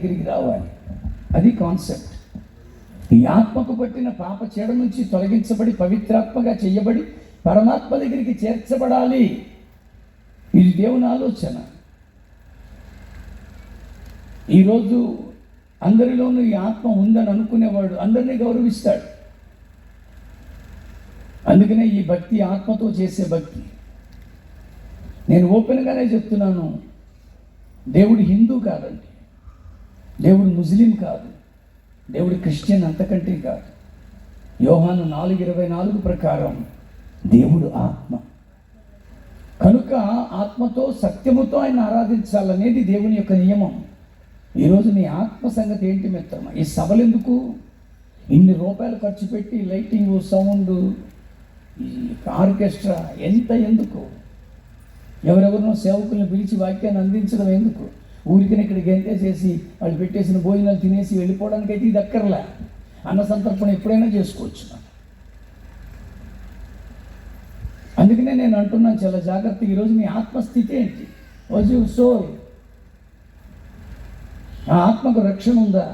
దగ్గరికి రావాలి. అది కాన్సెప్ట్. ఈ ఆత్మకు పట్టిన పాప చెడ నుంచి తొలగించబడి పవిత్రాత్మగా చేయబడి పరమాత్మ దగ్గరికి చేర్చబడాలి. ఇది దేవుని ఆలోచన. ఈరోజు అందరిలోనూ ఈ ఆత్మ ఉందని అనుకునేవాడు అందరినీ గౌరవిస్తాడు. అందుకనే ఈ భక్తి ఆత్మతో చేసే భక్తి. నేను ఓపెన్గానే చెప్తున్నాను, దేవుడు హిందూ కాదండి, దేవుడు ముస్లిం కాదు, దేవుడు క్రిస్టియన్ అంతకంటే కాదు. యోహాను 4:24 ప్రకారం దేవుడు ఆత్మ. కనుక ఆత్మతో సత్యముతో ఆయన ఆరాధించాలనేది దేవుని యొక్క నియమం. ఈరోజు నీ ఆత్మ సంగతి ఏంటి మిత్రమా? ఈ సభలు ఎందుకు? ఇన్ని రూపాయలు ఖర్చు పెట్టి లైటింగ్, సౌండ్, ఈ ఆర్కెస్ట్రా ఎంత ఎందుకు? ఎవరెవరినో సేవకులను పిలిచి వాక్యాన్ని అందించడం ఎందుకు? ఊరికని ఇక్కడ గంటే చేసి వాళ్ళు పెట్టేసిన భోజనాలు తినేసి వెళ్ళిపోవడానికి అయితే ఇది అక్కర్లే. అన్న సంతర్పణ ఎప్పుడైనా చేసుకోవచ్చు. అందుకనే నేను అంటున్నాను చాలా జాగ్రత్త. ఈరోజు నీ ఆత్మస్థితి ఏంటి? రోజు ఆ ఆత్మకు రక్షణ ఉందా?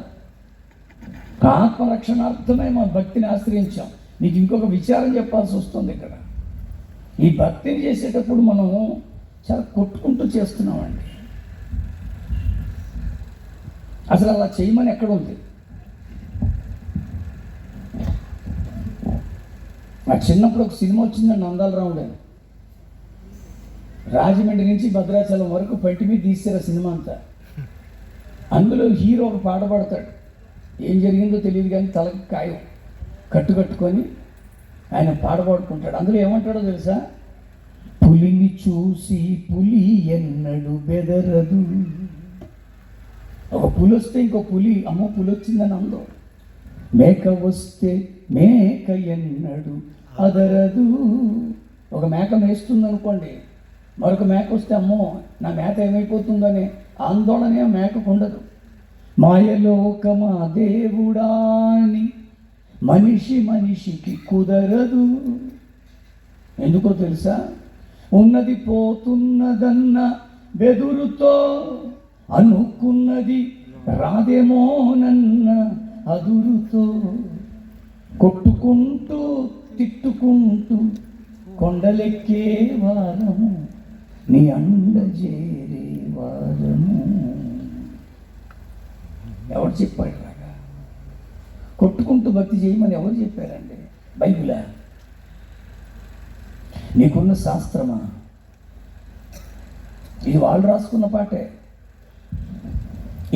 ఆ ఆత్మ రక్షణార్థమే మా భక్తిని ఆశ్రయించాం. నీకు ఇంకొక విచారం చెప్పాల్సి వస్తుంది ఇక్కడ. ఈ భక్తిని చేసేటప్పుడు మనం చాలా కొట్టుకుంటూ చేస్తున్నామండి. అసలు అలా చేయమని ఎక్కడ ఉంది? నాకు చిన్నప్పుడు ఒక సినిమా వచ్చిందండి, అందాల రాముడు. రాజమండ్రి నుంచి భద్రాచలం వరకు పంటి మీద తీసారు సినిమా అంతా. అందులో హీరో ఒక పాట పాడతాడు. ఏం జరిగిందో తెలియదు కానీ తలకి కాయం కట్టుకొని ఆయన పాట పాడుకుంటాడు. అందులో ఏమంటాడో తెలుసా? పులిని చూసి పులి ఎన్నడు బెదరదు. ఒక పులి వస్తే ఇంకో పులి అమ్మో పులి వచ్చిందని అందరూ. మేక వస్తే మేక ఎన్నడు అదరదు. ఒక మేక మేస్తుంది అనుకోండి, మరొక మేక వస్తే అమ్మో నా మేక ఏమైపోతుందనే ఆందోళనే మేకకు ఉండదు. మాయలోకమా దేవుడాని మనిషికి కుదరదు. ఎందుకో తెలుసా? ఉన్నది పోతున్నదన్న బెదురుతో, అనుకున్నది రాదేమోనన్న అదురుతో, కొట్టుకుంటూ తిట్టుకుంటూ కొండలెక్కే వారము, నీ అండ చేరే వారము. ఎవరు చెప్పాడు లాగా? కొట్టుకుంటూ భక్తి చేయమని ఎవరు చెప్పారండి? బైబిలా? నీకున్న శాస్త్రమా? ఇది వాళ్ళు రాసుకున్న పాటే.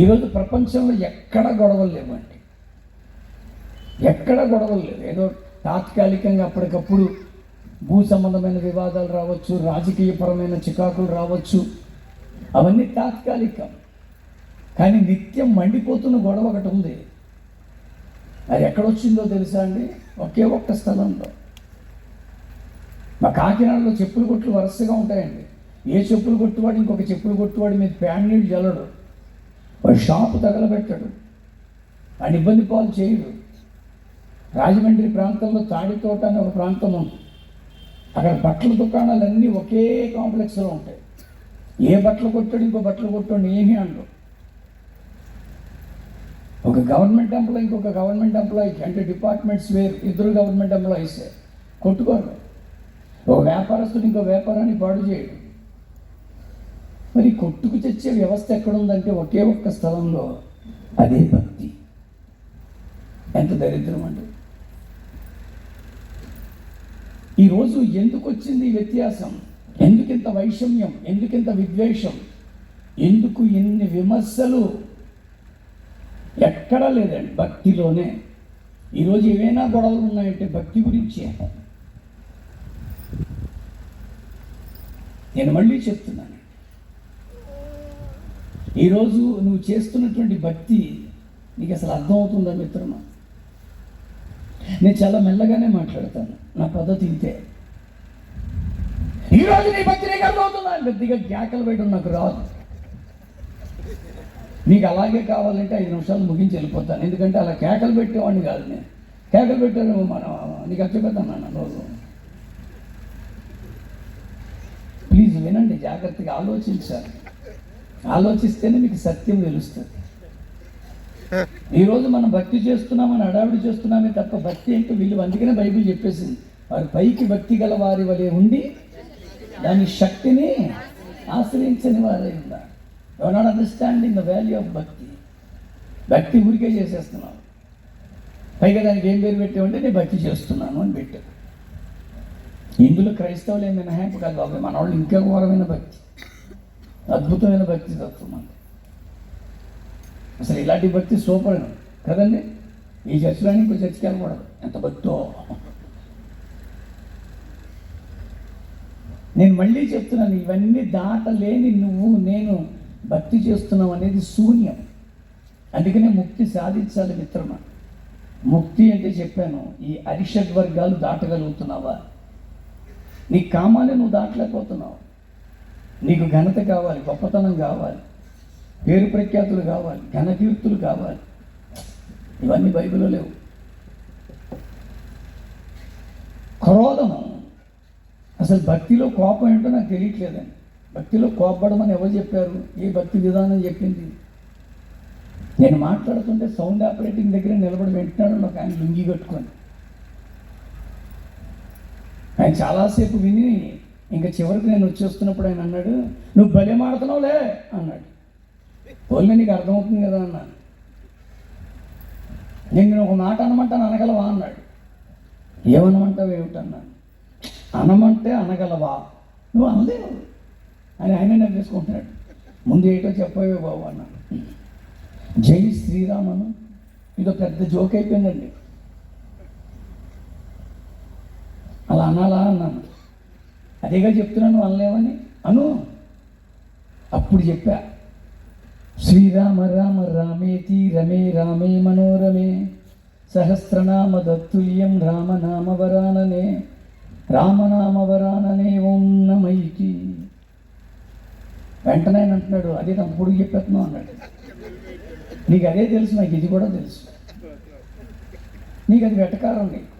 ఈరోజు ప్రపంచంలో ఎక్కడ గొడవలు లేవండి, ఎక్కడ గొడవలు లేవు. ఏదో తాత్కాలికంగా అప్పటికప్పుడు భూ సంబంధమైన వివాదాలు రావచ్చు, రాజకీయపరమైన చికాకులు రావచ్చు, అవన్నీ తాత్కాలికం. కానీ నిత్యం మండిపోతున్న గొడవ ఒకటి ఉంది. అది ఎక్కడొచ్చిందో తెలుసా అండి? ఒకే ఒక్క స్థలంలో. మా కాకినాడలో చెప్పులు కొట్లు వరుసగా ఉంటాయండి. ఏ చెప్పులు కొట్టువాడు ఇంకొక చెప్పులు కొట్టువాడి మీద ప్యాన్ నీళ్ళు జల్లడు, వాడు షాపు తగలబెట్టడు, వాడిని ఇబ్బంది పాలు చేయడు. రాజమండ్రి ప్రాంతంలో తాడితోట అనే ఒక ప్రాంతం ఉంది. అక్కడ బట్టల దుకాణాలన్నీ ఒకే కాంప్లెక్స్లో ఉంటాయి. ఏ బట్టలు కొట్టాడు ఇంకో బట్టలు కొట్టాడు ఏమీ అనరు. ఒక గవర్నమెంట్ ఎంప్లాయీ ఇంకొక గవర్నమెంట్ ఎంప్లాయీకి, అంటే డిపార్ట్మెంట్స్ వేరు, ఇద్దరు గవర్నమెంట్ ఎంప్లాయీసే, కొట్టుకోరు. ఒక వ్యాపారస్తుడు ఇంకో వ్యాపారాన్ని పాడు చేయడు. మరి కొట్టుకు తెచ్చే వ్యవస్థ ఎక్కడుందంటే ఒకే ఒక్క స్థలంలో. అదే భక్తి. ఎంత దరిద్రం అండి! ఈరోజు ఎందుకు వచ్చింది ఈ వ్యత్యాసం? ఎందుకింత వైషమ్యం? ఎందుకింత విద్వేషం? ఎందుకు ఎన్ని విమర్శలు? ఎక్కడా లేదండి, భక్తిలోనే. ఈరోజు ఏవైనా గొడవలు ఉన్నాయంటే భక్తి గురించే. నేను మళ్ళీ చెప్తున్నాను, ఈరోజు నువ్వు చేస్తున్నటువంటి భక్తి నీకు అసలు అర్థమవుతుందా మిత్రమా? నేను చాలా మెల్లగానే మాట్లాడతాను, నా పద్ధతి ఇంతే. ఈరోజు నీ భక్తి నీకు అర్థమవుతుందా? పెద్దగా కేకలు పెట్టడం నాకు రాదు. మీకు అలాగే కావాలంటే 5 నిమిషాలు ముగించి వెళ్ళిపోతాను. ఎందుకంటే అలా కేకలు పెట్టేవాడిని కాదు నేను. కేకలు పెట్టాను నీకు అచ్చపెడతాను రోజు. ప్లీజ్ వినండి, జాగ్రత్తగా ఆలోచించాలి. ఆలోచిస్తేనే మీకు సత్యం తెలుస్తుంది. ఈరోజు మనం భక్తి చేస్తున్నామని హడావిడి చేస్తున్నామే తప్ప భక్తి ఏంటో వీళ్ళు అందుకనే బైబిల్ చెప్పేసింది, వారి పైకి భక్తి గల వారి వలె ఉండి దాని శక్తిని ఆశ్రయించని వారే ఉన్నారు. You are not understanding the value of bhakti. భక్తి ఊరికే చేసేస్తున్నాం, పైగా దానికి ఏం పేరు పెట్టామంటే నేను భక్తి చేస్తున్నాను అని పెట్టారు. ఇందులో క్రైస్తవులు ఏమైనా మినహాయింపు కాదు బాబు, మన వాళ్ళు ఇంకా ఘోరమైన భక్తి, అద్భుతమైన భక్తి తత్వం అండి. అసలు ఇలాంటి భక్తి సూపర్ కదండి. ఈ చర్చిలో ఇంకో చర్చికి వెళ్ళకూడదు, ఎంత భక్తో. నేను మళ్ళీ చెప్తున్నాను, ఇవన్నీ దాటలేని నువ్వు నేను భక్తి చేస్తున్నావు అనేది శూన్యం. అందుకనే ముక్తి సాధించాలి మిత్రమా. ముక్తి అంటే చెప్పాను, ఈ అరిషడ్ వర్గాలు దాటగలుగుతున్నావా? నీ కామాన్ని నువ్వు దాటలేకపోతున్నావు. నీకు ఘనత కావాలి, గొప్పతనం కావాలి, పేరు ప్రఖ్యాతులు కావాలి, ఘనకీర్తులు కావాలి. ఇవన్నీ బైబిల్లో లేవు. క్రోధము, అసలు భక్తిలో కోపం ఏంటో నాకు తెలియట్లేదండి. భక్తిలో కోపడమని ఎవరు చెప్పారు? ఏ భక్తి విధానం చెప్పింది? నేను మాట్లాడుతుంటే సౌండ్ ఆపరేటింగ్ దగ్గర నిలబడి వింటున్నాడు నాకు ఆయన లుంగి కట్టుకొని. ఆయన చాలాసేపు విని ఇంకా చివరికి నేను వచ్చేస్తున్నప్పుడు ఆయన అన్నాడు, నువ్వు భలే మాడుతున్నావులే అన్నాడు. పోలే నీకు అర్థమవుతుంది కదా అన్నాను. నేను ఒక మాట అనమంటాను, అనగలవా అన్నాడు. ఏమనమంటావు ఏమిటన్నాను. అనమంటే అనగలవా, నువ్వు అనలేవు అని ఆయన నిర్దేశుకుంటున్నాడు. ముందు ఏంటో చెప్పవే బాబు అన్నాను. జై శ్రీరామను ఇదో పెద్ద జోక్ అయిపోయిందండి. అలా అనాలా అన్నాను. అదేగా చెప్తున్నాను అనలేవని అను. అప్పుడు చెప్పా, శ్రీరామ రామ రామేతి రమే రామే మనోరమే సహస్రనామ దత్తుల్యం రామనామవరాననే రామనామవరాననే ఓం నమైకి. వెంటనే ఆయన అంటున్నాడు, అదే తప్పుడు చెప్పేస్తున్నావు అన్నాడు. నీకు అదే తెలుసు, నాకు ఇది కూడా తెలుసు. నీకు అది వెటకారం. నీకు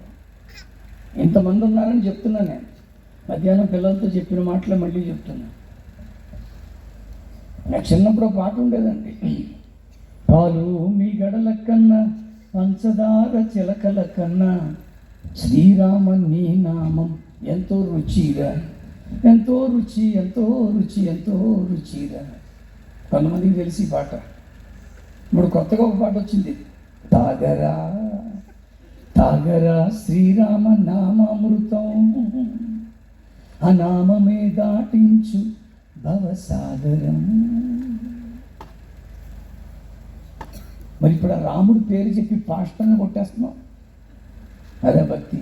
ఇంతమంది ఉన్నారని చెప్తున్నా నేను. మధ్యాహ్నం పిల్లలతో చెప్పిన మాటలే మళ్ళీ చెప్తున్నా. నాకు చిన్నప్పుడు పాట ఉండేదండి, పాలు మీ గడల కన్నా పంచదార చిలకల కన్నా శ్రీరామ నీ నామం ఎంతో రుచిరా, ఎంతో రుచి, ఎంతో రుచి, ఎంతో రుచిరా. కొంతమందికి తెలిసి పాట. ఇప్పుడు కొత్తగా ఒక పాట వచ్చింది, తాగరా తాగరా శ్రీరామ నామామృతం ఆ నామమే దాటించు భవసాగరం. మరి ఇప్పుడు ఆ రాముడి పేరు చెప్పి పాష్టంగా కొట్టేస్తున్నాం, అదే భక్తి.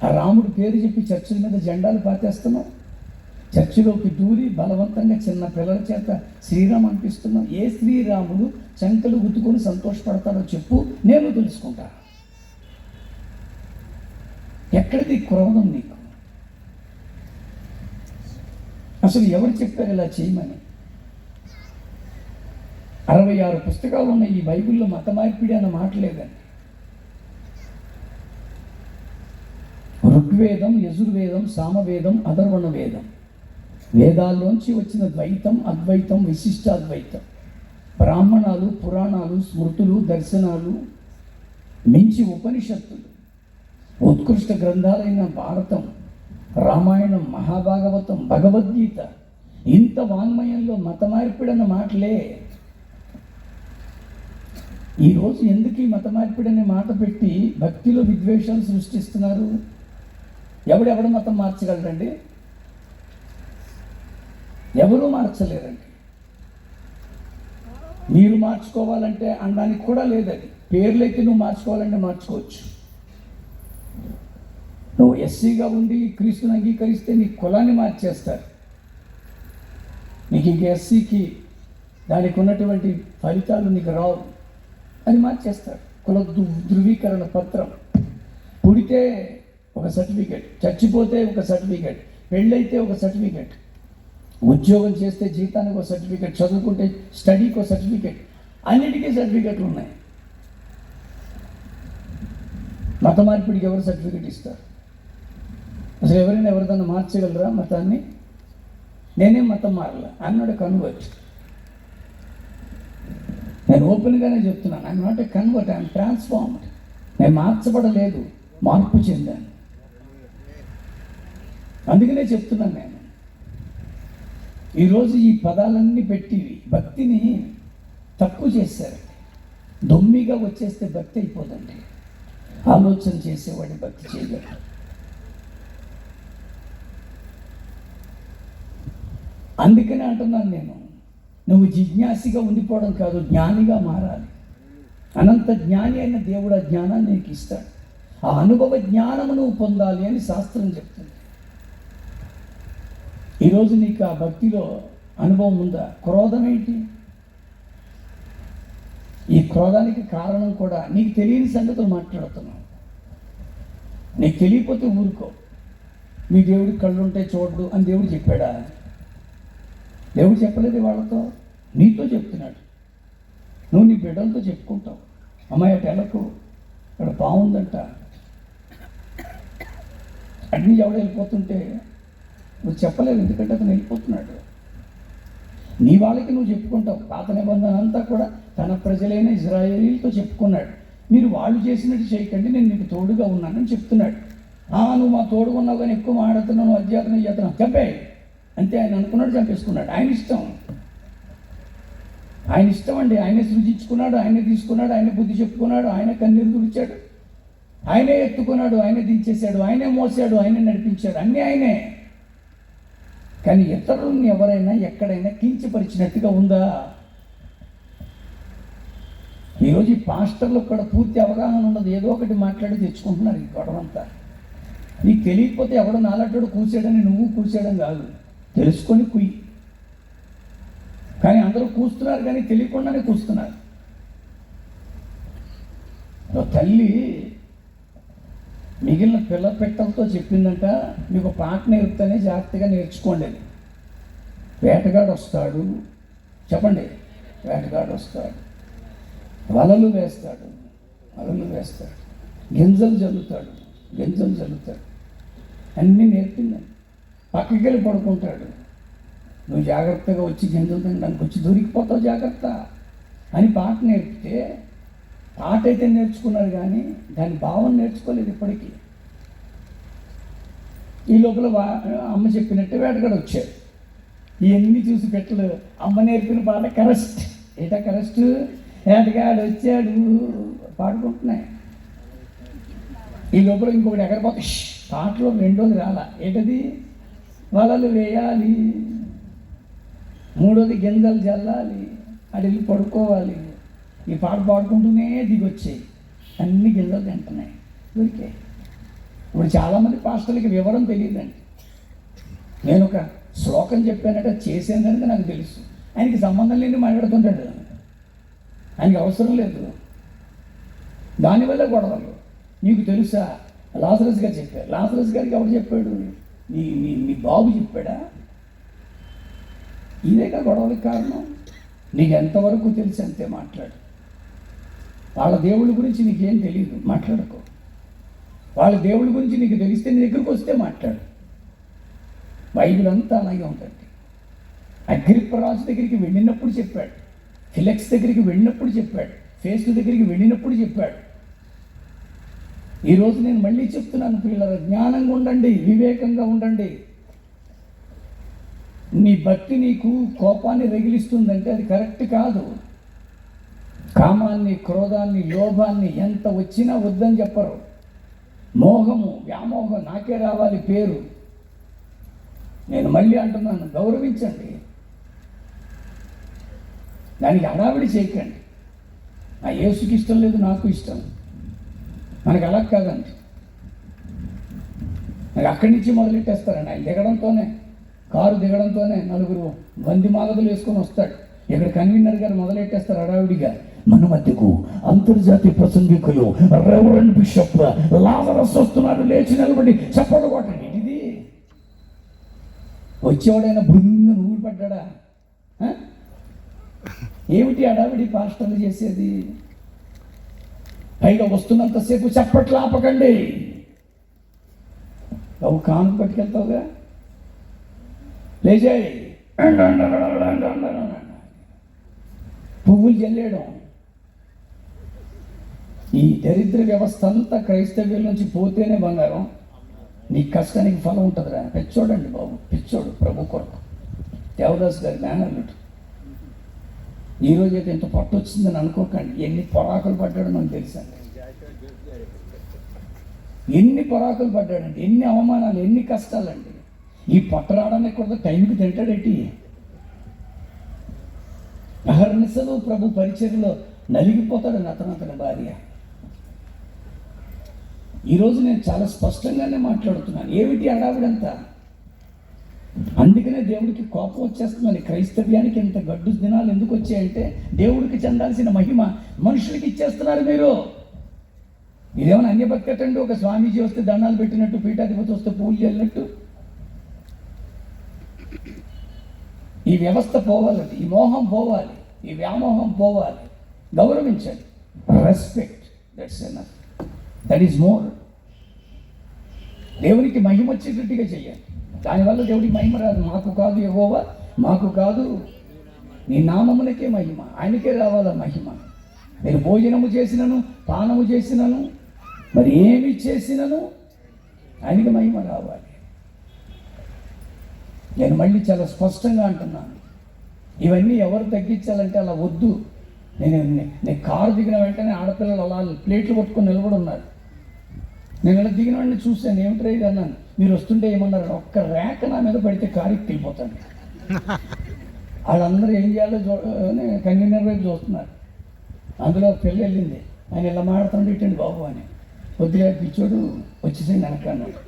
ఆ రాముడి పేరు చెప్పి చర్చిల మీద జెండాలు పాతేస్తున్నాం, చర్చిలోకి దూరి బలవంతంగా చిన్న పిల్లల చేత శ్రీరామ్ అనిపిస్తున్నాం. ఏ శ్రీరాముడు చంకలు గుద్దుకొని సంతోషపడతాడో చెప్పు, నేను తెలుసుకుంటా. ఎక్కడిది క్రోధం నీకు? అసలు ఎవరు చెప్పారు ఇలా చేయమని? 66 పుస్తకాలు ఉన్న ఈ బైబిల్లో మత మార్పిడి అన్న మాట లేదండి. ఋగ్వేదం, యజుర్వేదం, సామవేదం, అథర్వణ వేదం, వేదాల్లోంచి వచ్చిన ద్వైతం, అద్వైతం, విశిష్టాద్వైతం, బ్రాహ్మణాలు, పురాణాలు, స్మృతులు, దర్శనాలు, మించి ఉపనిషత్తులు, ఉత్కృష్ట గ్రంథాలైన భారతం, రామాయణం, మహాభాగవతం, భగవద్గీత, ఇంత వాంగ్మయంలో మత మార్పిడి అన్న మాటలే. ఈరోజు ఎందుకు ఈ మత మార్పిడి అనే మాట పెట్టి భక్తిలో విద్వేషాలు సృష్టిస్తున్నారు? ఎవడు మతం మార్చగలరండి? ఎవరూ మార్చలేరండి. మీరు మార్చుకోవాలంటే అనడానికి కూడా లేదు. అది పేర్లైతే నువ్వు మార్చుకోవాలంటే మార్చుకోవచ్చు. నువ్వు ఎస్సీగా ఉండి క్రీస్తుని అంగీకరిస్తే నీ కులాన్ని మార్చేస్తారు. నీకు ఇంక ఎస్సీకి దానికి ఉన్నటువంటి ఫలితాలు నీకు రావు అని మార్చేస్తారు. కుల ధృవీకరణ పత్రం, పుడితే ఒక సర్టిఫికెట్, చచ్చిపోతే ఒక సర్టిఫికెట్, పెళ్ళైతే ఒక సర్టిఫికెట్, ఉద్యోగం చేస్తే జీతానికి ఒక సర్టిఫికెట్, చదువుకుంటే స్టడీకి ఒక సర్టిఫికెట్, అన్నిటికీ సర్టిఫికెట్లు ఉన్నాయి. మత మార్పిడికి ఎవరు సర్టిఫికెట్ ఇస్తారు? అసలు ఎవరైనా ఎవరిదన్నా మార్చగలరా మతాన్ని? నేనేం మతం మారలా అన్నాడు కన్వర్ట్. నేను ఓపెన్గానే చెప్తున్నాను, I'm not a convert, I'm transformed. నేను మార్చబడలేదు, మార్పు చెందాను. అందుకనే చెప్తున్నాను నేను. ఈరోజు ఈ పదాలన్నీ పెట్టి భక్తిని తప్పు చేశారు. దొమ్మిగా వచ్చేస్తే భక్తి అయిపోదండి. ఆలోచన చేసేవాడి భక్తి చేయగలరు. అందుకనే అంటున్నాను నేను, నువ్వు జిజ్ఞాసిగా ఉండిపోవడం కాదు, జ్ఞానిగా మారాలి. అనంత జ్ఞాని అయిన దేవుడు ఆ జ్ఞానాన్ని నీకు ఇస్తాడు. ఆ అనుభవ జ్ఞానము నువ్వు పొందాలి అని శాస్త్రం చెప్తుంది. ఈరోజు నీకు ఆ భక్తిలో అనుభవం ఉందా? క్రోధం ఏంటి? ఈ క్రోధానికి కారణం కూడా నీకు తెలియని సంగతులు మాట్లాడుతున్నావు. నీకు తెలియకపోతే ఊరుకో. మీ దేవుడికి కళ్ళు ఉంటే చూడు అని దేవుడు చెప్పాడా? దేవుడు చెప్పలేదు వాళ్ళతో, నీతో చెప్తున్నాడు. నువ్వు నీ బిడ్డలతో చెప్పుకుంటావు, అమ్మాయి అటు వెళ్ళకు, ఇక్కడ బాగుందంట. అడ్ని ఎవడు వెళ్ళిపోతుంటే నువ్వు చెప్పలేవు, ఎందుకంటే అతను వెళ్ళిపోతున్నాడు. నీ వాళ్ళకి నువ్వు చెప్పుకుంటావు. పాత నిబంధన అంతా కూడా తన ప్రజలైన ఇజ్రాయేలీలతో చెప్పుకున్నాడు. మీరు వాళ్ళు చేసినట్టు చేయకండి, నేను నీకు తోడుగా ఉన్నానని చెప్తున్నాడు. నువ్వు మా తోడుగా ఉన్నావు కానీ ఎక్కువ మాడుతున్నావు, అధ్యాత్మ చేస్తున్నావు, చంపేయి అంతే. ఆయన అనుకున్నాడు, చంపేసుకున్నాడు. ఆయన ఇష్టం, ఆయన ఇష్టం అండి. ఆయనే సృజించుకున్నాడు, ఆయనే తీసుకున్నాడు, ఆయనే బుద్ధి చెప్పుకున్నాడు, ఆయన కన్నీరు తుడిచాడు, ఆయనే ఎత్తుకున్నాడు, ఆయనే దించేశాడు, ఆయనే మోసాడు, ఆయనే నడిపించాడు, అన్నీ ఆయనే. కానీ ఇతరులను ఎవరైనా ఎక్కడైనా కించపరిచినట్టుగా ఉందా? ఈరోజు ఈ పాస్టర్లు కూడా పూర్తి అవగాహన ఉండదు, ఏదో ఒకటి మాట్లాడి తెచ్చుకుంటున్నారు ఈ గొడవంతా. నీకు తెలియకపోతే ఎవడో నాలడ్డాడు కూర్చాడని నువ్వు కూర్చాడని కాదు, తెలుసుకొని కుయ్యి. కానీ అందరూ కూస్తున్నారు, కానీ తెలియకుండానే కూస్తున్నారు. తల్లి మిగిలిన పిల్ల పెట్టలతో చెప్పిందంట, మీకు పాట నేర్పుతానే జాగ్రత్తగా నేర్చుకోండి. అది వేటగాడు వస్తాడు, చెప్పండి, వేటగాడు వస్తాడు, వలలు వేస్తాడు, గింజలు జల్లుతాడు, అన్నీ నేర్పిందండి. పక్కకి వెళ్ళి పడుకుంటాడు, నువ్వు జాగ్రత్తగా వచ్చి గింజలు తినడానికి వచ్చి దొరికిపోతావు, జాగ్రత్త అని పాట నేర్పితే, పాట అయితే నేర్చుకున్నారు కానీ దాని భావం నేర్చుకోలేదు ఇప్పటికీ. ఈ లోపల అమ్మ చెప్పినట్టే వేటగాడు వచ్చాడు. ఇవన్నీ చూసి పెట్టలు అమ్మ నేర్పిన పాట కరెస్ట్. ఏటా కరెస్ట్? వేటగాడు వచ్చాడు పాడుకుంటున్నాయి. ఈ లోపల ఇంకొకటి ఎగరపోతే పాటలో రెండోది రాలా. ఏంటది? వలలు వేయాలి, మూడోది గింజలు జల్లాలి, అది వెళ్ళి పడుకోవాలి. ఈ పాట పాడుకుంటూనే దిగొచ్చాయి, అన్ని గింజలు తింటున్నాయి, దొరికాయి. ఇప్పుడు చాలామంది పాస్టర్లకి వివరం తెలియదండి. నేను ఒక శ్లోకం చెప్పానంటే చేసేందుకు నాకు తెలుసు, ఆయనకి సంబంధం లేని మాట్లాడుతుంటాడు, ఆయనకి అవసరం లేదు. దానివల్ల గొడవలు. నీకు తెలుసా? లాజరస్ గారు చెప్పారు. లాజరస్ గారికి ఎవరు చెప్పాడు? నీ బాబు చెప్పాడా? ఇదేగా గొడవలకు కారణం. నీకు ఎంతవరకు తెలిసి అంతే మాట్లాడు. వాళ్ళ దేవుళ్ళ గురించి నీకేం తెలియదు, మాట్లాడుకో. వాళ్ళ దేవుళ్ళ గురించి నీకు తెలిస్తే నీ దగ్గరకు వస్తే మాట్లాడు. బైబిల్ అంతా అలాగే ఉంటుంది. అగ్రిప్పరాజు దగ్గరికి వెళ్ళినప్పుడు చెప్పాడు, ఫిలెక్స్ దగ్గరికి వెళ్ళినప్పుడు చెప్పాడు, ఫేస్తు దగ్గరికి వెళ్ళినప్పుడు చెప్పాడు. ఈరోజు నేను మళ్ళీ చెప్తున్నాను, పిల్లల జ్ఞానంగా ఉండండి, వివేకంగా ఉండండి. నీ భక్తి నీకు కోపాన్ని రగిలిస్తుందంటే అది కరెక్ట్ కాదు. కామాన్ని, క్రోధాన్ని, లోభాన్ని ఎంత వచ్చినా వద్దని చెప్పరు. మోహము, వ్యామోహం, నాకే రావాలి పేరు. నేను మళ్ళీ అంటున్నాను, గౌరవించండి, దానికి హడావిడి చేయకండి. నా యేసుకి ఇష్టం లేదు, నాకు ఇష్టం, మనకు అలా కాదండి. నాకు అక్కడి నుంచి మొదలెట్టేస్తారండి. ఆయన దిగడంతోనే, కారు దిగడంతోనే నలుగురు బంది మాలదులు వేసుకొని వస్తాడు. ఇక్కడ కన్వీనర్ గారు మొదలెట్టేస్తారు హడావిడిగా. మన మధ్యకు అంతర్జాతీయ ప్రసంగికులు రెవరెండ్ బిషప్ లాజరస్ వస్తున్నాడు, లేచి నిలబడి చప్పట్లు కొట్టండి. ఇది వచ్చేవాడైనా భృంగ నువ్వులు పడ్డా? ఏమిటి హడావిడి పాస్టర్లు చేసేది? పైగా వస్తున్నంతసేపు చప్పట్లు ఆపకండి. నువ్వు కాను పట్టుకెళ్తావుగా, లేచాయి పువ్వులు జల్లేయడం, ఈ దరిద్ర వ్యవస్థ అంతా క్రైస్తవ్యం నుంచి పోతేనే బంగారం. నీ కష్టానికి ఫలం ఉంటుందిరా. పిచ్చోడండి బాబు, పిచ్చోడు ప్రభు కొరకు. దేవదాస్ గారి మేనల్లుడు. ఈరోజు అయితే ఇంత పట్టు వచ్చిందని అనుకోకండి. ఎన్ని పొరాకులు పడ్డాడో మనకు తెలుసండి. ఎన్ని పొరాకులు పడ్డాడండి, ఎన్ని అవమానాలు, ఎన్ని కష్టాలండి. ఈ పొట్ట రావడానికి కూడా టైంకి తింటాడేంటి? అహర్నిశలు ప్రభు పరిచర్యలో నలిగిపోతాడని అతని భార్య. ఈరోజు నేను చాలా స్పష్టంగానే మాట్లాడుతున్నాను. ఏమిటి అడావిడంతా? అందుకనే దేవుడికి కోపం వచ్చేస్తుందని. క్రైస్తవ్యానికి ఇంత గడ్డు దినాలు ఎందుకు వచ్చాయంటే దేవుడికి చెందాల్సిన మహిమ మనుషులకి ఇచ్చేస్తున్నారు మీరు. ఇదేమైనా అన్యభక్తి అటండి? ఒక స్వామీజీ వస్తే దండాలు పెట్టినట్టు, పీఠాధిపతి వస్తే పూజలు వెళ్ళినట్టు. ఈ వ్యవస్థ పోవాలండి, ఈ మోహం పోవాలి, ఈ వ్యామోహం పోవాలి. గౌరవించండి. Respect, that's enough, that is more. దేవునికి మహిమ వచ్చేటట్టుగా చెయ్యాలి. దానివల్ల దేవుడికి మహిమ రాదు. మాకు కాదు యెహోవా, మాకు కాదు, నీ నామమునకే మహిమ, ఆయనకే రావాల మహిమ. నేను భోజనము చేసినను, పానము చేసినను, మరి ఏమి చేసినను ఆయనకి మహిమ రావాలి. నేను మళ్ళీ చాలా స్పష్టంగా అంటున్నాను. ఇవన్నీ ఎవరు తగ్గించాలంటే అలా వద్దు. నేను కారు దిగిన వెంటనే ఆడపిల్లలు అలా ప్లేట్లు పట్టుకొని నిలబడి ఉన్నారు. నేను ఇలా దిగిన వెంటనే చూశాను. ఏమిట్రా ఇది అన్నాను. మీరు వస్తుంటే ఏమన్నారు? ఒక్క రేఖ నా మీద పడితే కారు ఎక్కిపోతాను. వాళ్ళందరూ ఏం చేయాలో కన్వీనర్ వైపు చూస్తున్నారు. అందులో పిల్ల వెళ్ళింది. ఆయన ఇలా మాడుతుంటే ఇటండి బాబు అని. కొద్దిగా పిచ్చోడు వచ్చేసింది వెనకన్నాడు.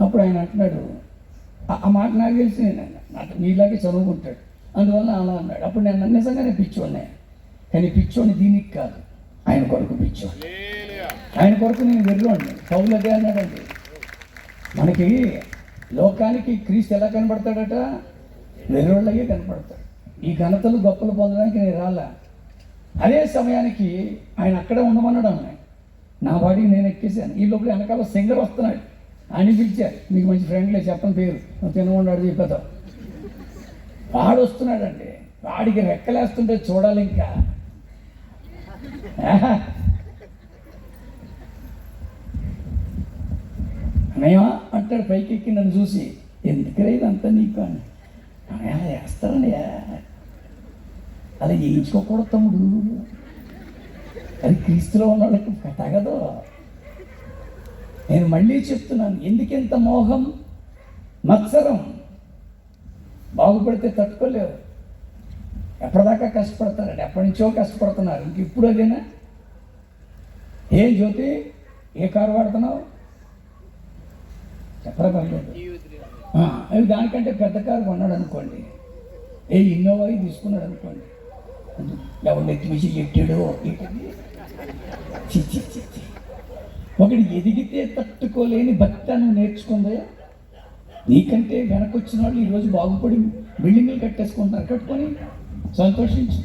అప్పుడు ఆయన అంటున్నాడు, ఆ మాట నాకు తెలిసి నేను నీలాగే చదువుకుంటాడు, అందువల్ల అలా అన్నాడు. అప్పుడు నేను నిజంగానే పిచ్చోడినే, కానీ పిచ్చోడిని దీనికి కాదు, ఆయన కొరకు పిచ్చోడు. ఆయన కొరకు నేను వెర్రోండి. పౌలు అదే అన్నాడండి. మనకి లోకానికి క్రీస్తు ఎలా కనపడతాడట? వెర్రోళ్ళగే కనపడతాడు. ఈ ఘనతలు గొప్పలు పొందడానికి నేను రాలా. అదే సమయానికి ఆయన అక్కడే ఉండమన్నాడు. అన్నాడు నా వాడికి నేను ఎక్కేసాను. ఈ లోపల వెనకాల సింగర్ వస్తున్నాడు. ఆయన పిలిచారు. మీకు మంచి ఫ్రెండ్లే, చెప్పని పేరు, నువ్వు తినమన్నాడు చెప్పేద్దాం. వాడు వస్తున్నాడండి. వాడికి రెక్కలేస్తుంటే చూడాలి. ఇంకా అన్నయ్య అంటాడు పైకి ఎక్కి నన్ను చూసి. ఎందుకు ఇదంతా నీకు అని. అన్నయ్య వేస్తారన్నయ్య, అలా చేయించుకోకూడదు తమ్ముడు, అది క్రీస్తులో ఉన్న వాళ్ళకి తగదు. నేను మళ్ళీ చెప్తున్నాను, ఎందుకెంత మోహం, మత్సరం. బాగుపడితే తట్టుకోలేవు. ఎప్పటిదాకా కష్టపడతారండి, ఎప్పటి నుంచో కష్టపడుతున్నారు. ఇంక ఇప్పుడు అదేనా? ఏం జ్యోతి, ఏ కారు వాడుతున్నావు? చెప్పరా పర్లేదు. అవి దానికంటే పెద్ద కారు కొన్నాడు అనుకోండి, ఇన్నోవా తీసుకున్నాడు అనుకోండి, ఎవరు ఎత్తి మిసి ఎట్టాడో ఒకటి ఎదిగితే తట్టుకోలేని భక్తి నువ్వు నేర్చుకుందే. నీకంటే వెనకొచ్చిన వాళ్ళు ఈరోజు బాగుపడి బిల్డింగ్లు కట్టేసుకుంటున్నారు. కట్టుకొని సంతోషించు.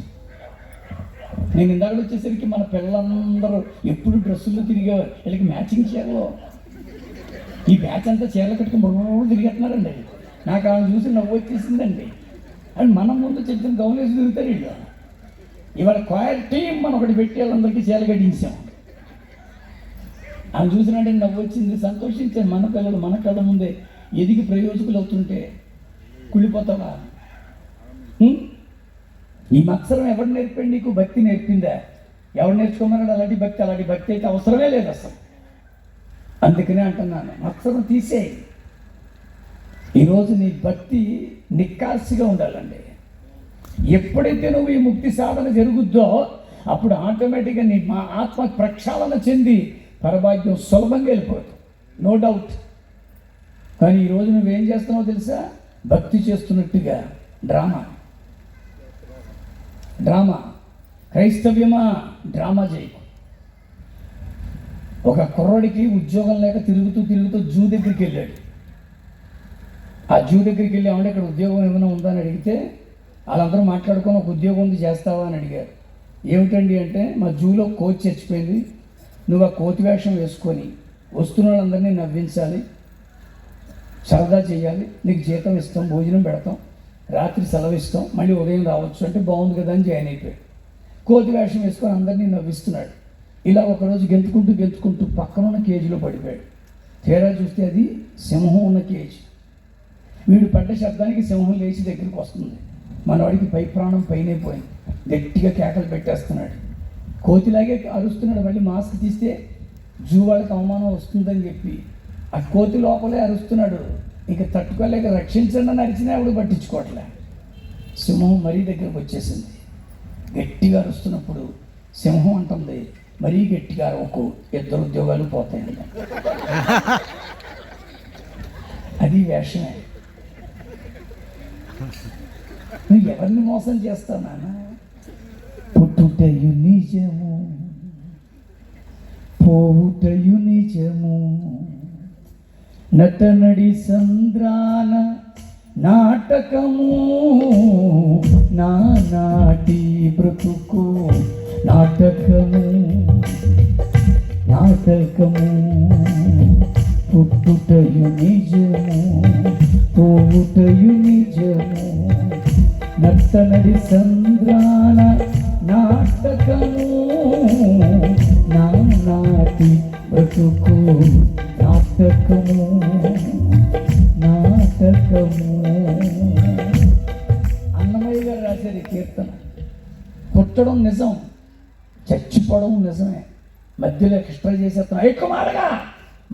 నేను ఇందాక వచ్చేసరికి మన పిల్లలందరూ ఎప్పుడు డ్రెస్సుల్లో తిరిగేవారు. వీళ్ళకి మ్యాచింగ్ చీరలో ఈ బ్యాచ్ అంతా చీరలు కట్టుకుని బుర్ర తిరిగేస్తున్నారండి. నాకు ఆమె చూసి నవ్వు వచ్చేసిందండి. అండ్ మనం ముందు చెప్పిన గౌనేసి తిరుగుతారు వీళ్ళు. ఇవాళ క్వైర్ టీం మనం ఒకటి పెట్టి వాళ్ళందరికీ చీరలు కట్టించాం. ఆమె చూసినట్టే నవ్వు వచ్చింది, సంతోషించాను. మన పిల్లలు మన కళ్ళ ముందే ఎదిగి ప్రయోజకులు అవుతుంటే కుళ్ళిపోతావా? ఈ మత్సరం ఎవరు నేర్పండి నీకు? భక్తి నేర్పిందా? ఎవరు నేర్చుకోమన్నాడు అలాంటి భక్తి? అలాంటి భక్తి అయితే అవసరమే లేదు అసలు. అందుకనే అంటున్నాను, మత్సరం తీసేయి. ఈరోజు నీ భక్తి నిక్కాసిగా ఉండాలండి. ఎప్పుడైతే నువ్వు ఈ ముక్తి సాధన జరుగుద్దో అప్పుడు ఆటోమేటిక్గా నీ మా ఆత్మ ప్రక్షాళన చెంది పరభాగ్యం సులభంగా వెళ్ళిపోతుంది, నో డౌట్. కానీ ఈరోజు నువ్వేం చేస్తున్నావో తెలుసా? భక్తి చేస్తున్నట్టుగా డ్రామా. క్రైస్తవ్యమా? డ్రామా చేయకు. ఒక కుర్రాడికి ఉద్యోగం లేక తిరుగుతూ జూ దగ్గరికి వెళ్ళాడు. ఆ జూ దగ్గరికి వెళ్ళి ఏమంటే ఇక్కడ ఉద్యోగం ఏమైనా ఉందా అని అడిగితే వాళ్ళందరూ మాట్లాడుకొని ఒక ఉద్యోగం ఉంది చేస్తావా అని అడిగారు. ఏమిటండి అంటే మా జూలో కోచ్ చచ్చిపోయింది, నువ్వు ఆ కోతి వేషం వేసుకొని వస్తున్న వాళ్ళందరినీ నవ్వించాలి, సరదా చేయాలి, నీకు జీతం ఇస్తాం, భోజనం పెడతాం, రాత్రి సెలవు ఇస్తాం, మళ్ళీ ఉదయం రావచ్చు అంటే బాగుంది కదా అని జాయిన్ అయిపోయాడు. కోతి వేషం వేసుకొని అందరినీ నవ్విస్తున్నాడు. ఇలా ఒకరోజు గెంతుకుంటూ పక్కనున్న కేజీలో పడిపోయాడు. తీరా చూస్తే అది సింహం ఉన్న కేజీ. వీడు పడ్డ శబ్దానికి సింహం లేచి దగ్గరికి వస్తుంది. మనవాడికి పై ప్రాణం పైనే పోయింది. గట్టిగా కేకలు పెట్టేస్తున్నాడు. కోతిలాగే అరుస్తున్నాడు. మళ్ళీ మాస్క్ తీస్తే జూ వాళ్ళకి అవమానం వస్తుందని చెప్పి ఆ కోతి లోపలే అరుస్తున్నాడు. ఇక తట్టుకోలేక రక్షించండి అని అరిచినా ఎవడు పట్టించుకోవట్లే. సింహం మరీ దగ్గరకు వచ్చేసింది. గట్టిగా అరుస్తున్నప్పుడు సింహం అంటుంది, మరీ గట్టిగా అరవకు, 2 ఉద్యోగాలు పోతాయండి. అది వేషమే. నువ్వు ఎవరిని మోసం చేస్తావు నాన్న? పుట్టుటయు నిజము, పోవుటయు నిజము, నటనడి సంద్రాన నాటకము, నా నాటి బ్రతుకు నాటకము, నాటకము. పుట్టుటయు నిజము, పోవుటయు నిజము, నటనడి సంద్రాన నాటకము, నా నాటి బ్రతుకు నాటకము, నాటకము. అన్నమయ్య గారు రాశారు ఈ కీర్తన. పుట్టడం నిజం, చచ్చిపోవడం నిజమే. మధ్యలో ఎక్స్ట్రా చేసేస్తాం. ఎక్కువ మారగా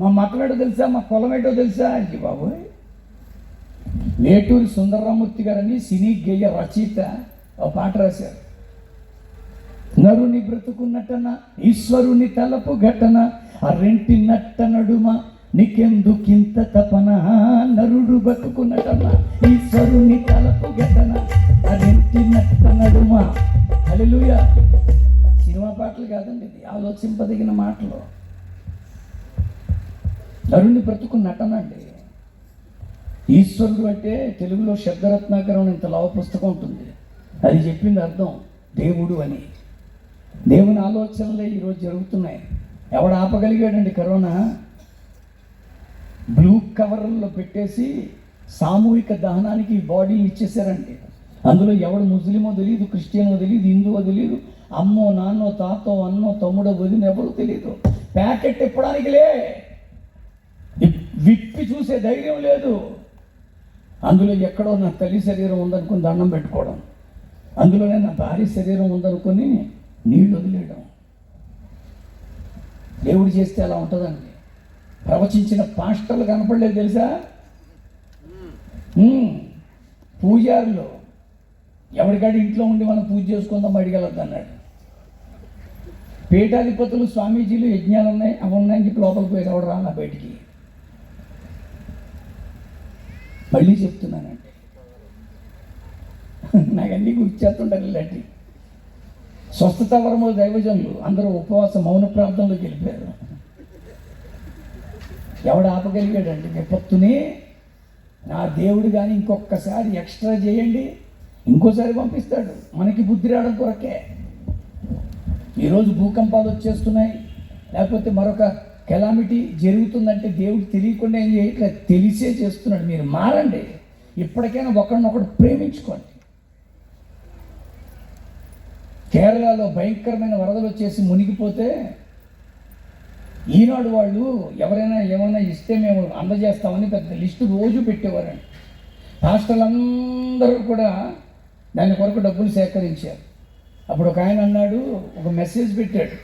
మా మతం ఏంటో తెలుసా, మా కులం ఏంటో తెలుసా అంటే బాబోయ్. వేటూరి సుందరరామూర్తి గారని సినీ గేయ రచయిత ఒక పాట రాశారు. నరుని బ్రతుకున్నట్టన ఈశ్వరుని తలపు ఘటన, ఆ రెంటి నట్ట నడుమ నీకెందుకింత తపన, నరుడు బతుకున్నట్టన ఈశ్వరుని తలపు ఘటన, ఆ రెంటి నట్ట నడుమ. హల్లెలూయా. సినిమా పాటలు కాదండి ఇది, ఆలోచింపదగిన మాటలు. నరుని బ్రతుకు నటన అండి. ఈశ్వరుడు అంటే తెలుగులో శబ్దరత్నాకరం ఇంత లావు పుస్తకం ఉంటుంది. అది చెప్పింది అర్థం దేవుడు అని. దేవుని ఆలోచనలే ఈరోజు జరుగుతున్నాయి. ఎవడు ఆపగలిగాడండి? కరోనా బ్లూ కవర్లో పెట్టేసి సామూహిక దహనానికి బాడీని ఇచ్చేసారండి. అందులో ఎవడు ముస్లిమో తెలియదు, క్రిస్టియనో తెలియదు, హిందువో తెలియదు, అమ్మో నాన్నో తాతో అన్నో తమ్ముడో వదిన ఎవరో తెలియదు. ప్యాకెట్ ఇప్పడానికిలే, విప్పి చూసే ధైర్యం లేదు. అందులో ఎక్కడో నా తల్లి శరీరం ఉందనుకుని దండం పెట్టుకోవడం, అందులోనే నా భార్య శరీరం ఉందనుకొని నీళ్ళు వదిలేయడం. దేవుడు చేస్తే అలా ఉంటుందండి. ప్రవచించిన పాస్టర్లు కనపడలేదు తెలుసా? పూజారులు ఎవరికాడి ఇంట్లో ఉండి మనం పూజ చేసుకుందాం అడిగలద్దు అన్నాడు. పీఠాధిపతులు స్వామీజీలు యజ్ఞాలు ఉన్నాయి అవి ఉన్నాయని చెప్పి లోపలికి పోయి ఎవడు రాలా బయటికి. మళ్ళీ చెప్తున్నానండి, నాకు అన్నీ గుర్చేస్తుంటారు ఇలాంటి. స్వస్థత వరము దైవజనులు అందరూ ఉపవాస మౌన ప్రార్థనలోకి వెళ్ళిపోయారు. ఎవడు ఆపగలిగాడండి విపత్తుని? నా దేవుడు కానీ ఇంకొకసారి ఎక్స్ట్రా చేయండి, ఇంకోసారి పంపిస్తాడు. మనకి బుద్ధి రావడం కొరకే. ఈరోజు భూకంపాలు వచ్చేస్తున్నాయి, లేకపోతే మరొక కెలామిటీ జరుగుతుందంటే దేవుడు తెలియకుండా ఏం చేయట్లేదు, తెలిసే చేస్తున్నాడు. మీరు మారండి, ఇప్పటికైనా ఒకరినొకడు ప్రేమించుకోండి. కేరళలో భయంకరమైన వరదలు వచ్చేసి మునిగిపోతే ఈనాడు వాళ్ళు ఎవరైనా ఏమైనా ఇస్తే మేము అందజేస్తామని పెద్ద లిస్టు రోజు పెట్టేవారండి. పాస్టర్లందరూ కూడా దాని కొరకు డబ్బులు సేకరించారు. అప్పుడు ఒక ఆయన అన్నాడు, ఒక మెసేజ్ పెట్టాడు,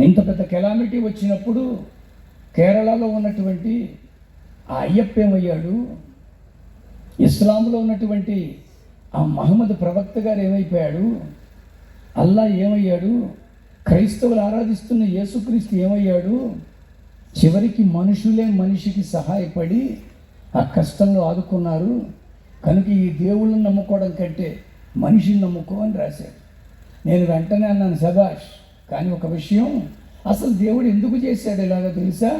ఇంత పెద్ద కెలామిటీ వచ్చినప్పుడు కేరళలో ఉన్నటువంటి ఆ అయ్యప్ప ఏమయ్యాడు, ఇస్లాంలో ఉన్నటువంటి ఆ మహమ్మద్ ప్రవక్త గారు ఏమైపోయాడు, అల్లా ఏమయ్యాడు, క్రైస్తవులు ఆరాధిస్తున్న యేసుక్రీస్తు ఏమయ్యాడు, చివరికి మనుషులే మనిషికి సహాయపడి ఆ కష్టంలో ఆదుకున్నారు. కనుక ఈ దేవుళ్ళని నమ్ముకోవడం కంటే మనిషిని నమ్ముకో అని రాశాడు. నేను వెంటనే అన్నాను శభాష్. కానీ ఒక విషయం, అసలు దేవుడు ఎందుకు చేశాడు ఇలాగో తెలుసా?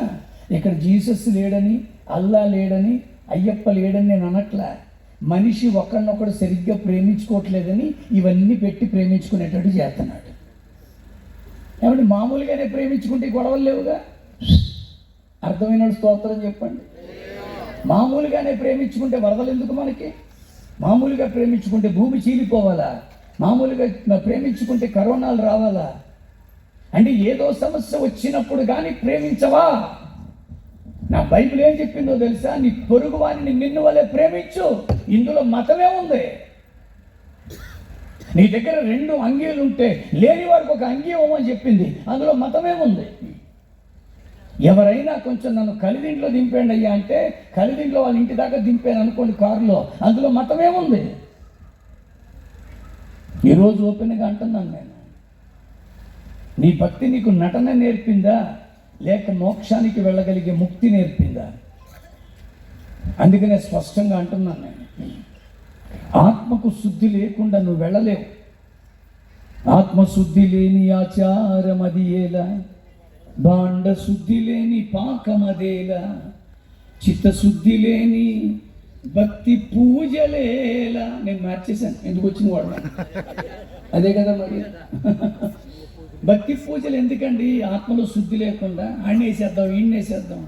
ఇక్కడ జీసస్ లేడని, అల్లా లేడని, అయ్యప్ప లేడని నేను అనట్లా. మనిషి ఒకరినొకడు సరిగ్గా ప్రేమించుకోవట్లేదని ఇవన్నీ పెట్టి ప్రేమించుకునేటట్టు చేస్తున్నాడు. ఏమంటే మామూలుగానే ప్రేమించుకుంటే గొడవలు లేవుగా. అర్థమైన స్తోత్రం చెప్పండి. మామూలుగానే ప్రేమించుకుంటే వరదలు ఎందుకు మనకి? మామూలుగా ప్రేమించుకుంటే భూమి చీలిపోవాలా? మామూలుగా ప్రేమించుకుంటే కరోనాలు రావాలా? అంటే ఏదో సమస్య వచ్చినప్పుడు కానీ ప్రేమించవా? నా బైబిల్ ఏం చెప్పిందో తెలుసా? నీ పొరుగు వారిని నిన్ను వలె ప్రేమించు. ఇందులో మతమే ఉంది. నీ దగ్గర 2 అంగీలు ఉంటే లేని వాడికి ఒక అంగీ ఇవ్వమని చెప్పింది. అందులో మతమే ఉంది. ఎవరైనా కొంచెం నన్ను కలిదింట్లో దింపండి అయ్యా అంటే కలిదింట్లో వాళ్ళ ఇంటి దాకా దింపాను అనుకోండి కారులో, అందులో మతమే ఉంది. ఈరోజు ఓపెన్గా అంటున్నాను నేను, నీ భక్తి నీకు నటన నేర్పిందా లేక మోక్షానికి వెళ్ళగలిగే ముక్తి నేర్పిందా? అందుకనే స్పష్టంగా అంటున్నాను నేను, ఆత్మకు శుద్ధి లేకుండా నువ్వు వెళ్ళలేవు. ఆత్మశుద్ధి లేని ఆచారం అది ఏలా, భాండ శుద్ధి లేని పాకమదేలా, చిత్తశుద్ధి లేని భక్తి పూజలేలా. నేను మార్చేశాను, ఎందుకు వచ్చిన వాడు అదే కదా మరి. భక్తి పూజలు ఎందుకండి? ఆత్మలో శుద్ధి లేకుండా ఆడినేసేద్దాం ఈయనేసేద్దాం.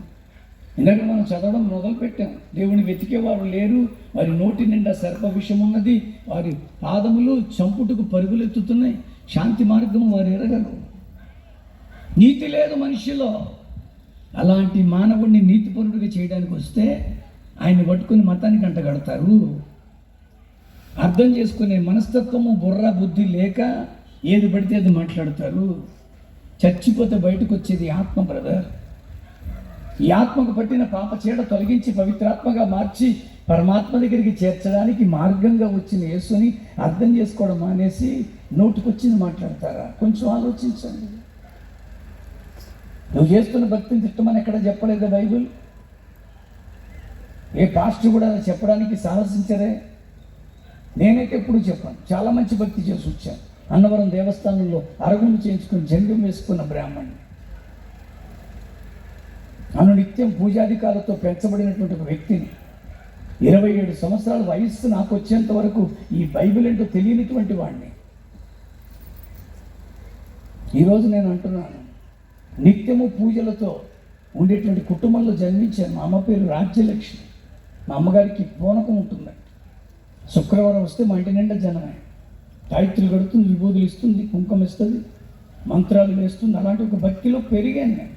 ఇందాక మనం చదవడం మొదలు పెట్టాం, దేవుని వెతికేవారు లేరు, వారి నోటి నిండా సర్ప విషం ఉన్నది, వారి పాదములు చంపుటకు పరుగులెత్తుతున్నాయి, శాంతి మార్గం వారు ఎరగరు. నీతి లేదు మనిషిలో. అలాంటి మానవుడిని నీతిపరుడుగా చేయడానికి వస్తే ఆయన్ని పట్టుకుని మతానికి అంటగడతారు. అర్థం చేసుకునే మనస్తత్వము బుర్ర బుద్ధి లేక ఏది పడితే అది మాట్లాడతారు. చచ్చిపోతే బయటకు వచ్చేది ఆత్మ బ్రదర్. ఈ ఆత్మకు పట్టిన పాప చీడ తొలగించి పవిత్రాత్మగా మార్చి పరమాత్మ దగ్గరికి చేర్చడానికి మార్గంగా వచ్చిన యేసుని అర్థం చేసుకోవడం మానేసి నోటికొచ్చింది మాట్లాడతారా? కొంచెం ఆలోచించండి. నువ్వు చేస్తున్న భక్తిని తిట్టమని ఎక్కడ చెప్పలేదా బైబిల్? ఏ పాస్టర్ కూడా చెప్పడానికి సాహసించరే. నేనైతే ఎప్పుడు చెప్పాను, చాలా మంచి భక్తి చేసి వచ్చాను. అన్నవరం దేవస్థానంలో అరగుండు చేయించుకుని జెండు వేసుకున్న బ్రాహ్మణ్ణి, అనునిత్యం పూజాధికారులతో పెంచబడినటువంటి ఒక వ్యక్తిని, 27 సంవత్సరాల వయస్సు నాకు వచ్చేంత వరకు ఈ బైబిల్ ఏంటో తెలియనిటువంటి వాడిని. ఈరోజు నేను అంటున్నాను, నిత్యము పూజలతో ఉండేటువంటి కుటుంబంలో జన్మించాను. మా అమ్మ పేరు రాజ్యలక్ష్మి. మా అమ్మగారికి పూనకం ఉంటుంది. శుక్రవారం వస్తే మా ఇంటి నిండా జనమే. గాయత్రులు కడుతుంది, విభూతులు ఇస్తుంది, కుంకుమ ఇస్తుంది, మంత్రాలు వేస్తుంది. అలాంటి ఒక భక్తిలో పెరిగాను నేను.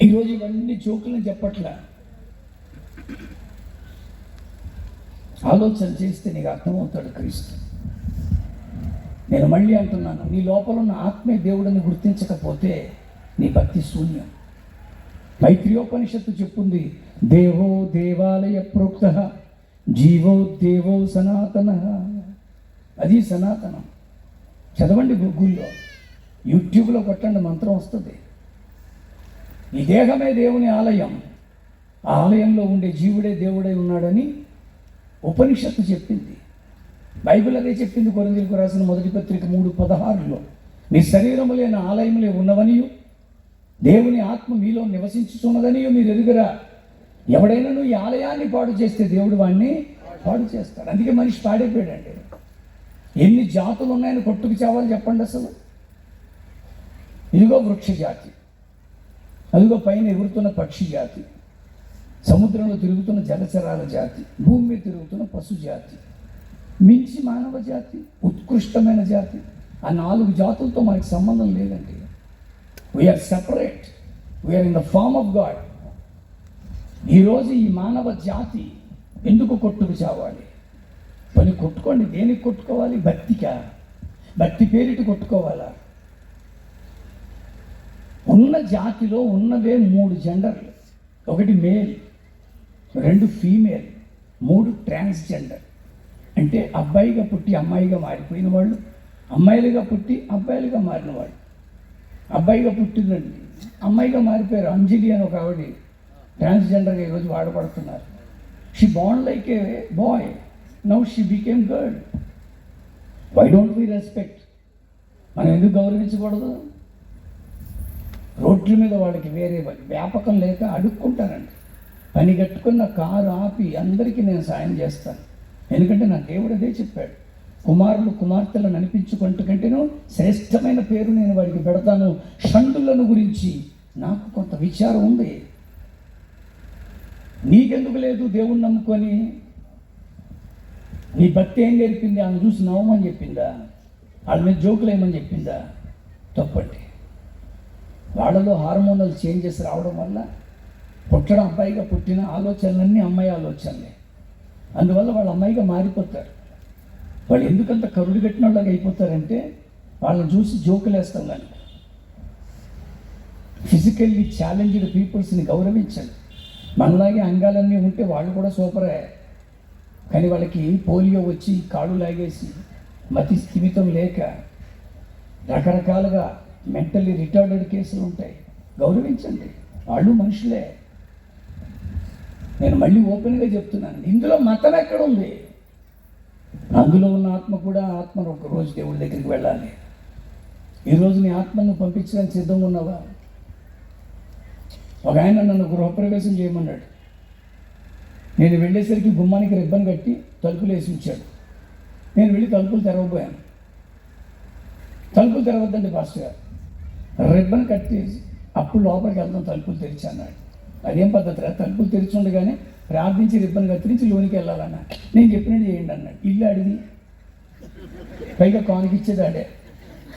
ఈరోజు ఇవన్నీ జోకులను చెప్పట్లా, ఆలోచన చేస్తే నీకు అర్థమవుతాడు క్రీస్తు. నేను మళ్ళీ అంటున్నాను, నీ లోపల ఉన్న ఆత్మే దేవుడిని గుర్తించకపోతే నీ భక్తి శూన్యం. మైత్రియోపనిషత్తు చెప్పుంది, దేవో దేవాలయ ప్రోక్త జీవో దేవో సనాతన. అది సనాతనం. చదవండి గూగుల్లో, యూట్యూబ్లో కొట్టండి, మంత్రం వస్తుంది. ఈ దేహమే దేవుని ఆలయం, ఆ ఆలయంలో ఉండే జీవుడే దేవుడై ఉన్నాడని ఉపనిషత్తు చెప్పింది. బైబిల్ అదే చెప్పింది. కొరింథీయులకు రాసిన మొదటి పత్రిక 3:16లో, మీ శరీరము లేని ఆలయములే ఉన్నవనియు దేవుని ఆత్మ మీలో నివసించుచున్నదనియు మీరు ఎరుగరా. ఎవడైనా ఈ ఆలయాన్ని పాడు చేస్తే దేవుడు వాడిని పాడు చేస్తాడు. అందుకే మనిషి పాడైపోయాడండి. ఎన్ని జాతులు ఉన్నాయని కొట్టుకు చావాలి చెప్పండి అసలు. ఇదిగో వృక్ష జాతి, అదిగో పైన ఎగురుతున్న పక్షి జాతి, సముద్రంలో తిరుగుతున్న జలచరాల జాతి, భూమి మీద తిరుగుతున్న పశు జాతి, మించి మానవ జాతి, ఉత్కృష్టమైన జాతి. ఆ 4 జాతులతో మనకి సంబంధం లేదండి. We're separate, we're in the form of God. ఈరోజు ఈ మానవ జాతి ఎందుకు కొట్టుకు చావాలి? పని కొట్టుకోండి. దేనికి కొట్టుకోవాలి? భక్తికా? భక్తి పేరిటి కొట్టుకోవాలా? ఉన్న జాతిలో ఉన్నవే 3 జెండర్లు. 1 మేల్, 2 ఫీమేల్, 3 ట్రాన్స్జెండర్. అంటే అబ్బాయిగా పుట్టి అమ్మాయిగా మారిపోయిన వాళ్ళు, అమ్మాయిలుగా పుట్టి అబ్బాయిలుగా మారిన వాళ్ళు. అబ్బాయిగా పుట్టిందండి, అమ్మాయిగా మారిపోయారు. అంజలి అని ఒక ఆవిడ ట్రాన్స్జెండర్గా ఈరోజు వాడబడుతున్నారు. షీ బాండ్ like a boy, now she became girl. Why don't we respect? మనం ఎందుకు గౌరవించకూడదు? రోడ్ల మీద వాళ్ళకి వేరే వ్యాపకం లేక అడుక్కుంటానండి. పని కట్టుకున్న కారు ఆపి అందరికీ నేను సాయం చేస్తాను. ఎందుకంటే నా దేవుడు అదే చెప్పాడు, కుమారులు కుమార్తెలను అనిపించుకుంటుకంటేనూ శ్రేష్టమైన పేరు నేను వాడికి పెడతాను. షండులను గురించి నాకు కొంత విచారం ఉంది. నీకెందుకు లేదు? దేవుణ్ణి నమ్ముకొని నీ భక్తి ఏం నేర్పింది? ఆమె చూసి నవ్వమని చెప్పిందా? వాళ్ళ మీద జోకులు ఏమని చెప్పిందా? తప్పండి. వాళ్ళలో హార్మోనల్ చేంజెస్ రావడం వల్ల పుట్టడం అబ్బాయిగా పుట్టిన ఆలోచనలన్నీ అమ్మాయి ఆలోచనలే. అందువల్ల వాళ్ళ అమ్మాయిగా మారిపోతారు. వాళ్ళు ఎందుకంత కరుడు కట్టిన వాళ్ళగా అయిపోతారంటే వాళ్ళని చూసి జోకులు వేస్తాం. కానీ ఫిజికల్లీ ఛాలెంజ్డ్ పీపుల్స్ని గౌరవించండి. మనలాగే అంగాలన్నీ ఉంటే వాళ్ళు కూడా సూపరే. కానీ వాళ్ళకి పోలియో వచ్చి కాళ్ళు లాగేసి మతి స్థిమితం లేక రకరకాలుగా మెంటల్లీ రిటార్డెడ్ కేసులు ఉంటాయి. గౌరవించండి, వాళ్ళు మనుషులే. నేను మళ్ళీ ఓపెన్గా చెప్తున్నాను, ఇందులో మతం ఎక్కడుంది? అందులో ఉన్న ఆత్మ కూడా ఆత్మను ఒకరోజు దేవుడి దగ్గరికి వెళ్ళాలి. ఈరోజు నీ ఆత్మను పంపించడానికి సిద్ధంగా ఉన్నావా? ఒక ఆయన నన్ను గృహప్రవేశం చేయమన్నాడు. నేను వెళ్ళేసరికి గుమ్మానికి రిబ్బన్ కట్టి తలుపులు వేసి ఉంచాడు. నేను వెళ్ళి తలుపులు తెరవబోయాను. తలుపులు తెరవద్దండి పాస్టర్ గారు, రిబ్బన్ కట్టేసి అప్పుడు లోపలికి వెళ్దాం, తలుపులు తెరిచి అన్నాడు. అదేం పద్ధతి రా, తలుపులు తెరిచి ఉండగానే ప్రార్థించి రిబ్బన్ కత్తిరించి లోనికి వెళ్ళాలన్నా. నేను చెప్పినట్టు చేయండి అన్నాడు. ఇల్లు ఆడిది, పైగా కానుకిచ్చేది ఆడే.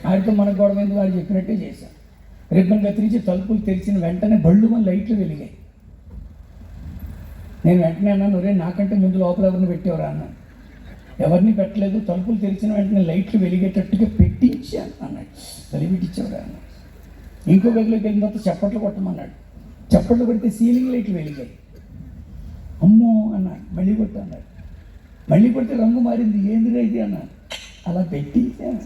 ఆడితో మనకు గొడవ ఎందుకు? వాడు చెప్పినట్టే చేశాను. రిబ్బన్ కత్తిరించి తలుపులు తెరిచిన వెంటనే బళ్ళు మన లైట్లు వెలిగాయి. నేను వెంటనే అన్నాను, ఒరే నాకంటే ముందు లోపల ఎవరిని పెట్టేవరా అన్నాను. ఎవరిని పెట్టలేదు, తలుపులు తెరిచిన వెంటనే లైట్లు వెలిగేటట్టుగా పెట్టించాను అన్నాడు. వెలిపెట్టించేవరా అన్నాడు. ఇంకో గదిలోకి వెళ్ళిన తర్వాత చప్పట్లు కొట్టమన్నాడు. చప్పట్లు కొడితే సీలింగ్ లైట్లు వెలిగాయి. అమ్మో అన్నాడు. మళ్ళీ కొట్టు అన్నాడు. మళ్ళీ కొడితే రంగు మారింది. ఏందిరా ఇది అన్నాడు. అలా పెట్టించాను.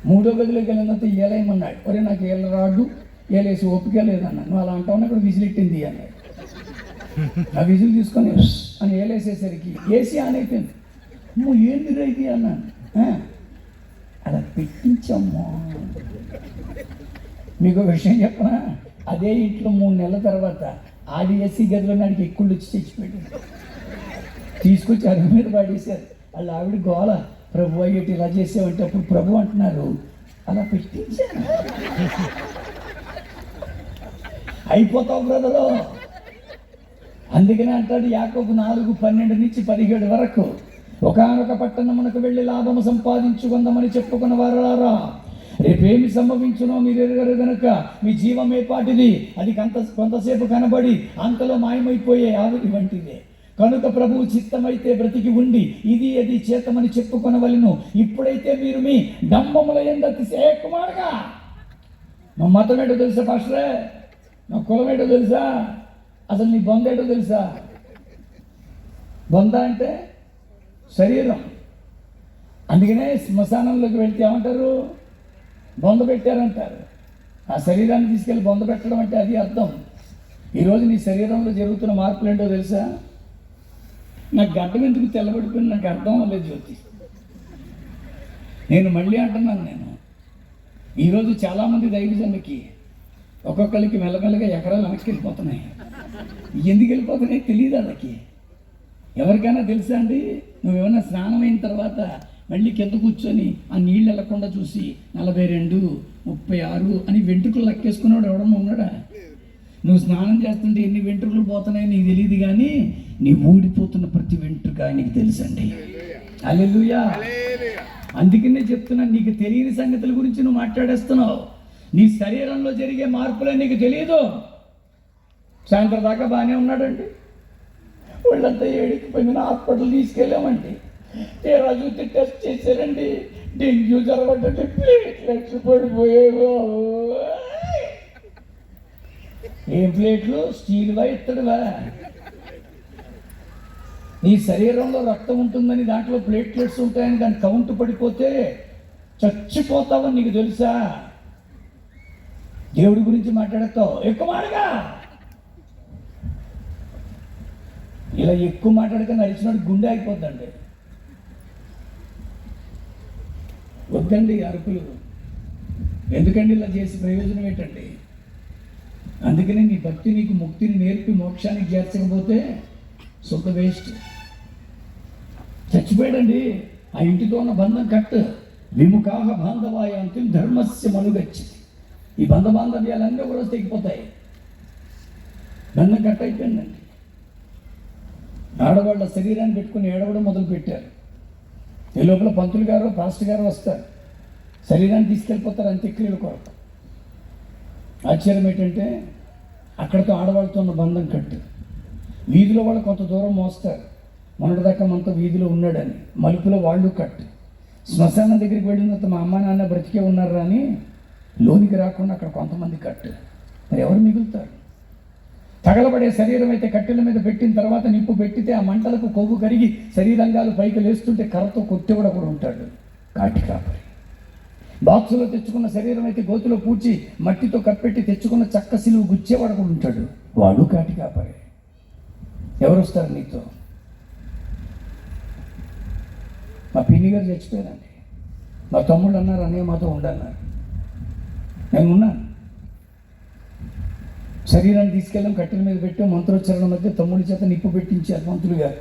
మూడో గదిలోకి వెళ్ళిన తర్వాత ఏలేయమన్నాడు. ఒరే నాకు ఏళ్ళ రాడు, ఏలేసి ఓపిక లేదన్నాడు. నువ్వు అలా అంటావు, అక్కడ విజిల్ ఎట్టింది అన్నాడు. ఆ విజిల్ తీసుకొని అని ఏలేసేసరికి ఏసీ ఆన్ అయిపోయింది. నువ్వు ఏందిరా ఇది అన్నాను. అలా పెట్టించమ్మా. మీకు విషయం చెప్పనా, అదే ఇంట్లో 3 నెలల తర్వాత ఆడి ఏసీ గదిలో నాడికి ఎక్కుళ్ళు వచ్చి చచ్చిపోయాడు. తీసుకొచ్చి అరుగు మీద పడేశారు. వాళ్ళ ఆవిడ గోల, ప్రభు అయ్యేటి ఇలా చేసావంటే అప్పుడు ప్రభు అంటున్నారు అలా పెట్టించాను. అయిపోతావు బ్రదరు. అందుకనే అంటాడు యాకోబు 4:12-17 వరకు, ఒకానొక పట్టణమునకు వెళ్ళి లాభము సంపాదించుకుందామని చెప్పుకున్న వారారా, రేపేమి సంభవించునో మీరు ఎరుగరు గనుక మీ జీవమే పాటిది, అది కొంతసేపు కనబడి అంతలో మాయమైపోయే ఆవిరి వంటిదే. కనుక ప్రభువు చిత్తమైతే బ్రతికి ఉండి ఇది అది చేతమని చెప్పుకొనవలెను. ఇప్పుడైతే మీరు మీ డంబముల యందు కుమారుగా, మా మతం ఏంటో తెలుసా పాస్టరే, నా కులం ఏంటో తెలుసా, అసలు నీ బొంద ఏంటో తెలుసా? బొంద అంటే శరీరం. అందుకనే శ్మశానంలోకి వెళ్తే ఏమంటారు? బొంద పెట్టారంటారు. ఆ శరీరాన్ని తీసుకెళ్ళి బొంద పెట్టడం అంటే అది అర్థం. ఈరోజు నీ శరీరంలో జరుగుతున్న మార్పులు ఏంటో తెలుసా? నాకు గడ్డం ఎందుకు తెల్లబడిపోయింది నాకు అర్థం అవ్వలేదు జ్యోతి. నేను మళ్ళీ అంటున్నాను, నేను ఈరోజు చాలామంది దైవజనులకి ఒక్కొక్కరికి మెల్లమెల్లగా ఎకరాలు వెనక్కి వెళ్ళిపోతున్నాయి. ఎందుకు వెళ్ళిపోతున్నాయి తెలియదు వాళ్ళకి. ఎవరికైనా తెలుసా అండి? నువ్వేమన్నా స్నానం అయిన తర్వాత మళ్ళీ కింద కూర్చొని ఆ నీళ్ళు వెళ్ళకుండా చూసి 42, 36 అని వెంట్రుకలు లెక్కేసుకున్నాడు ఎవడన్నా ఉన్నాడా? నువ్వు స్నానం చేస్తుంటే ఎన్ని వెంట్రుకలు పోతున్నాయో నీకు తెలియదు, కానీ నీ ఊడిపోతున్న ప్రతి వెంట్రుక నీకు తెలుసండి. హల్లెలూయా. అందుకనే చెప్తున్నా, నీకు తెలియని సంగతుల గురించి నువ్వు మాట్లాడేస్తున్నావు. నీ శరీరంలో జరిగే మార్పులే నీకు తెలియదు. సాయంత్రం దాకా బాగానే ఉన్నాడండి, వాళ్ళంతా ఏడికిపోయిన హాస్పిటల్ తీసుకెళ్ళామండి. ఏ రోజు టెస్ట్ చేశారండి, డెంగ్యూ జరగబడ్డంటే ప్లేట్లెట్స్ పడిపోయావు. ఏం ప్లేట్లు? స్టీల్వా ఇత్తడివా? నీ శరీరంలో రక్తం ఉంటుందని దాంట్లో ప్లేట్లెట్స్ ఉంటాయని దాని కౌంట్ పడిపోతే చచ్చిపోతావని నీకు తెలుసా? దేవుడి గురించి మాట్లాడతావు ఎక్కువ మాటగా. ఇలా ఎక్కువ మాట్లాడక నడిచినట్టు గుండె అయిపోద్దండి. వద్దండి అరుపులు. ఎందుకండి ఇలా చేసి ప్రయోజనం ఏంటండి? అందుకనే నీ భక్తి నీకు ముక్తిని నేర్పి మోక్షానికి చేర్చకపోతే సుఖ వేస్ట్. చచ్చిపోయాడండి. ఆ ఇంటితో ఉన్న బంధం కట్టు. విముఖాహ బాంధవాయాంతి ధర్మస్య మనుగచ్చి. ఈ బాంధవ్యాలన్నీ కూడా తెగిపోతాయి. బంధం కట్ అయిపోయిందండి. ఆడవాళ్ళ శరీరాన్ని పెట్టుకుని ఏడవడం మొదలుపెట్టారు. ఈ లోపల పంతులు గారు పాస్టర్ గారు వస్తారు, శరీరాన్ని తీసుకెళ్ళిపోతారు అంత్యక్రియల కొరకు. ఆశ్చర్యం ఏంటంటే అక్కడితో ఆడవాళ్ళతో ఉన్న బంధం కట్టు. వీధిలో వాళ్ళు కొంత దూరం మోస్తారు, మొన్నటిదాకా మనతో వీధిలో ఉన్నాడని. మలుపులో వాళ్ళు కట్టు. శ్మశానం దగ్గరికి వెళ్ళిన తర్వాత మా అమ్మ నాన్న బ్రతికే ఉన్నారు అని లోనికి రాకుండా అక్కడ కొంతమంది కట్టు. మరి ఎవరు మిగులుతారు? తగలబడే శరీరం అయితే కట్టెల మీద పెట్టిన తర్వాత నిప్పు పెట్టితే ఆ మంటలకు కొవ్వు కరిగి శరీరంగాలు పైకి లేస్తుంటే కర్రతో కొట్టేవాడు కూడా ఉంటాడు, కాటి కాపరి. బాక్సులో తెచ్చుకున్న శరీరం అయితే గోతులో పూడ్చి మట్టితో కప్పెట్టి తెచ్చుకున్న చక్క సిలువు గుచ్చేవాడు కూడా ఉంటాడు, వాడు కాటి కాపరి. ఎవరు వస్తారు నీతో? మా పిన్ని గారు చచ్చిపోయారండి. మా తమ్ముళ్ళు అన్నారు, అన్నయ్య మాతో ఉండన్నారు. నేను ఉన్నాను. శరీరాన్ని తీసుకెళ్ళాం, కట్టెల మీద పెట్టాం, మంత్రోచ్చారణ మధ్య తమ్ముడి చేత నిప్పు పెట్టించారు పంతులు గారు.